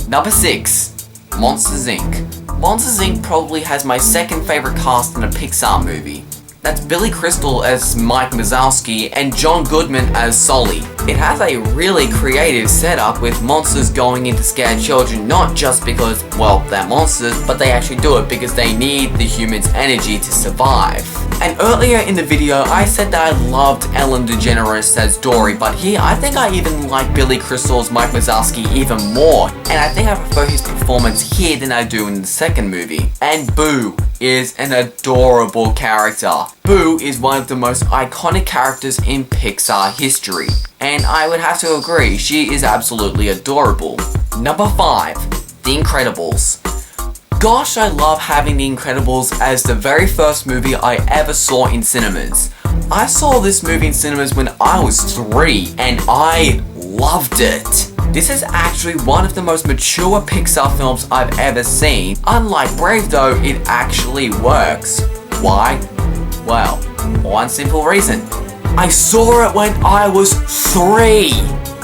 Number 6. Monsters Inc. Monsters Inc. probably has my second favorite cast in a Pixar movie. That's Billy Crystal as Mike Wazowski and John Goodman as Sully. It has a really creative setup with monsters going in to scare children, not just because, well, they're monsters, but they actually do it because they need the humans' energy to survive. And earlier in the video, I said that I loved Ellen DeGeneres as Dory, but here I think I even like Billy Crystal's Mike Wazowski even more, and I think I prefer his performance here than I do in the second movie. And Boo is an adorable character. Boo is one of the most iconic characters in Pixar history, and I would have to agree, she is absolutely adorable. Number 5. The Incredibles. Gosh, I love having The Incredibles as the very first movie I ever saw in cinemas. I saw this movie in cinemas when I was 3, and I loved it. This is actually one of the most mature Pixar films I've ever seen. Unlike Brave though, it actually works. Why? Well, one simple reason. I saw it when I was 3!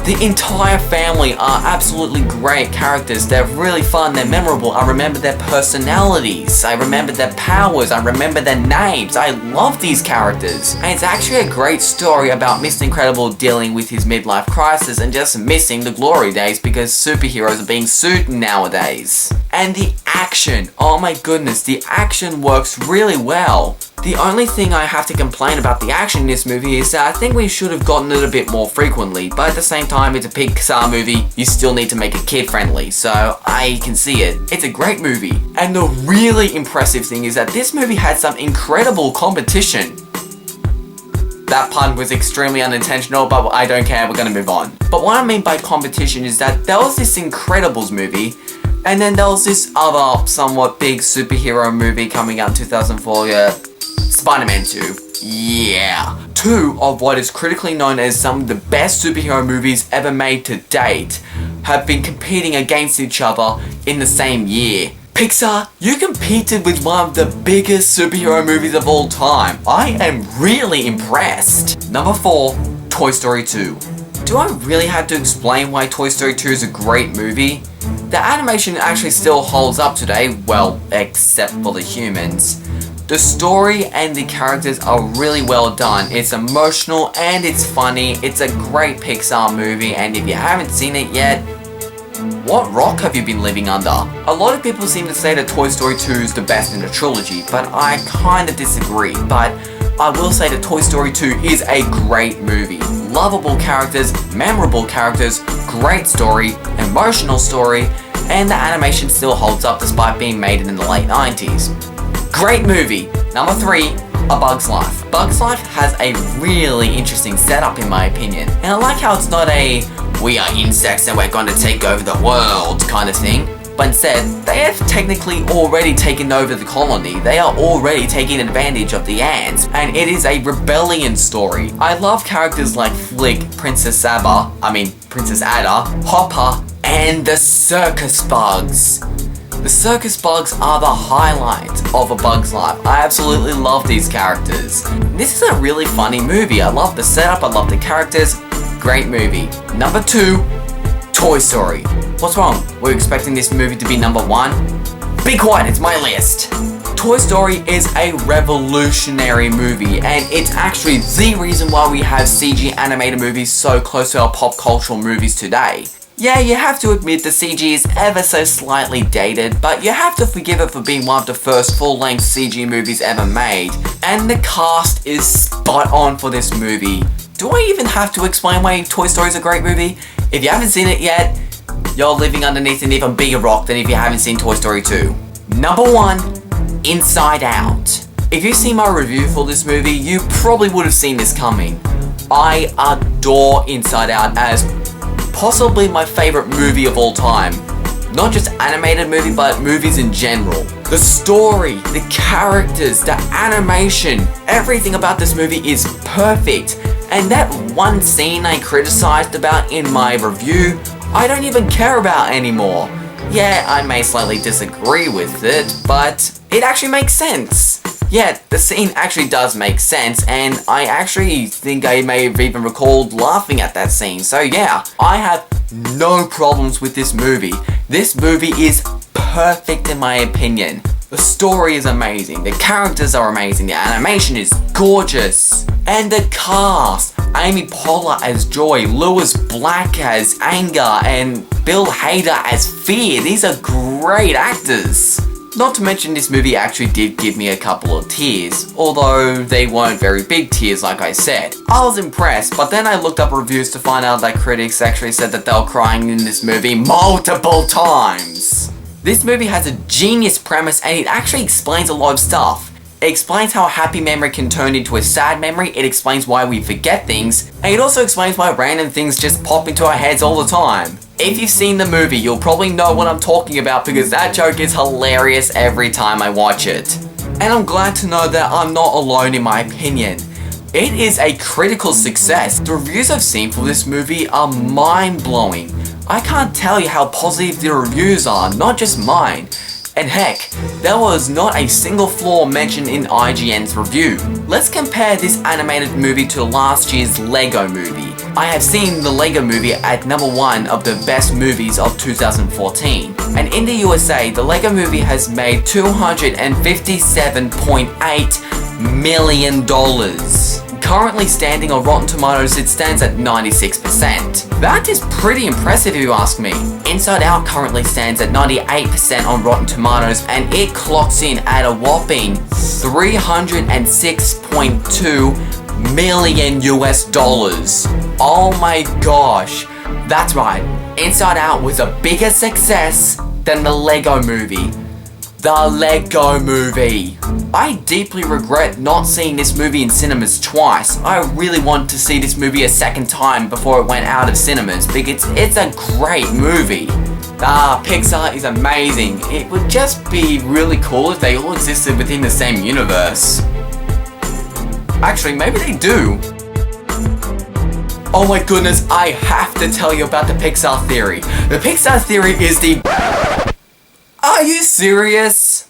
The entire family are absolutely great characters. They're really fun, they're memorable. I remember their personalities, I remember their powers, I remember their names. I love these characters. And it's actually a great story about Mr. Incredible dealing with his midlife crisis and just missing the glory days because superheroes are being sued nowadays. And the action, oh my goodness, the action works really well. The only thing I have to complain about the action in this movie is that I think we should have gotten it a bit more frequently, but at the same time, it's a Pixar movie, you still need to make it kid-friendly, so I can see it. It's a great movie. And the really impressive thing is that this movie had some incredible competition. That pun was extremely unintentional, but I don't care, we're gonna move on. But what I mean by competition is that there was this Incredibles movie, and then there was this other somewhat big superhero movie coming out in 2004, SpiderMan 2. Yeah. 2 of what is critically known as some of the best superhero movies ever made to date have been competing against each other in the same year. Pixar, you competed with one of the biggest superhero movies of all time. I am really impressed. Number 4, Toy Story 2. Do I really have to explain why Toy Story 2 is a great movie? The animation actually still holds up today, well, except for the humans. The story and the characters are really well done. It's emotional and it's funny. It's a great Pixar movie, and if you haven't seen it yet, what rock have you been living under? A lot of people seem to say that Toy Story 2 is the best in the trilogy, but I kinda disagree. But I will say that Toy Story 2 is a great movie. Lovable characters, memorable characters, great story, emotional story, and the animation still holds up despite being made in the late 90s. Great movie. Number 3, A Bug's Life. Bug's Life has a really interesting setup in my opinion. And I like how it's not a we are insects and we're going to take over the world kind of thing. But instead, they have technically already taken over the colony. They are already taking advantage of the ants. And it is a rebellion story. I love characters like Flick, Princess Ada, Hopper, and the circus bugs. The circus bugs are the highlight of A Bug's Life. I absolutely love these characters. This is a really funny movie. I love the setup, I love the characters. Great movie. Number 2, Toy Story. What's wrong? Were you expecting this movie to be number 1? Be quiet, it's my list. Toy Story is a revolutionary movie, and it's actually the reason why we have CG animated movies so close to our pop cultural movies today. Yeah, you have to admit the CG is ever so slightly dated, but you have to forgive it for being one of the first full-length CG movies ever made. And the cast is spot on for this movie. Do I even have to explain why Toy Story is a great movie? If you haven't seen it yet, you're living underneath an even bigger rock than if you haven't seen Toy Story 2. Number 1, Inside Out. If you've seen my review for this movie, you probably would have seen this coming. I adore Inside Out as possibly my favorite movie of all time. Not just animated movie, but movies in general. The story, the characters, the animation, everything about this movie is perfect. And that one scene I criticized about in my review, I don't even care about anymore. Yeah, I may slightly disagree with it, but it actually makes sense. Yeah, the scene actually does make sense, and I actually think I may have even recalled laughing at that scene. So yeah, I have no problems with this movie. This movie is perfect in my opinion. The story is amazing, the characters are amazing, the animation is gorgeous, and the cast, Amy Poehler as Joy, Lewis Black as Anger, and Bill Hader as Fear. These are great actors. Not to mention this movie actually did give me a couple of tears, although they weren't very big tears like I said. I was impressed, but then I looked up reviews to find out that critics actually said that they were crying in this movie multiple times. This movie has a genius premise and it actually explains a lot of stuff. It explains how a happy memory can turn into a sad memory, it explains why we forget things, and it also explains why random things just pop into our heads all the time. If you've seen the movie, you'll probably know what I'm talking about because that joke is hilarious every time I watch it. And I'm glad to know that I'm not alone in my opinion. It is a critical success. The reviews I've seen for this movie are mind-blowing. I can't tell you how positive the reviews are, not just mine. And heck, there was not a single flaw mentioned in IGN's review. Let's compare this animated movie to last year's Lego movie. I have seen the Lego movie at number 1 of the best movies of 2014. And in the USA, the Lego movie has made $257.8 million. Currently standing on Rotten Tomatoes, it stands at 96%. That is pretty impressive if you ask me. Inside Out currently stands at 98% on Rotten Tomatoes and it clocks in at a whopping $306.2 million US dollars. Oh my gosh. That's right. Inside Out was a bigger success than the Lego movie. The Lego movie. I deeply regret not seeing this movie in cinemas twice. I really want to see this movie a second time before it went out of cinemas because it's a great movie. Pixar is amazing. It would just be really cool if they all existed within the same universe. Actually, maybe they do. Oh my goodness, I have to tell you about the Pixar theory. The Pixar theory is the... Are you serious?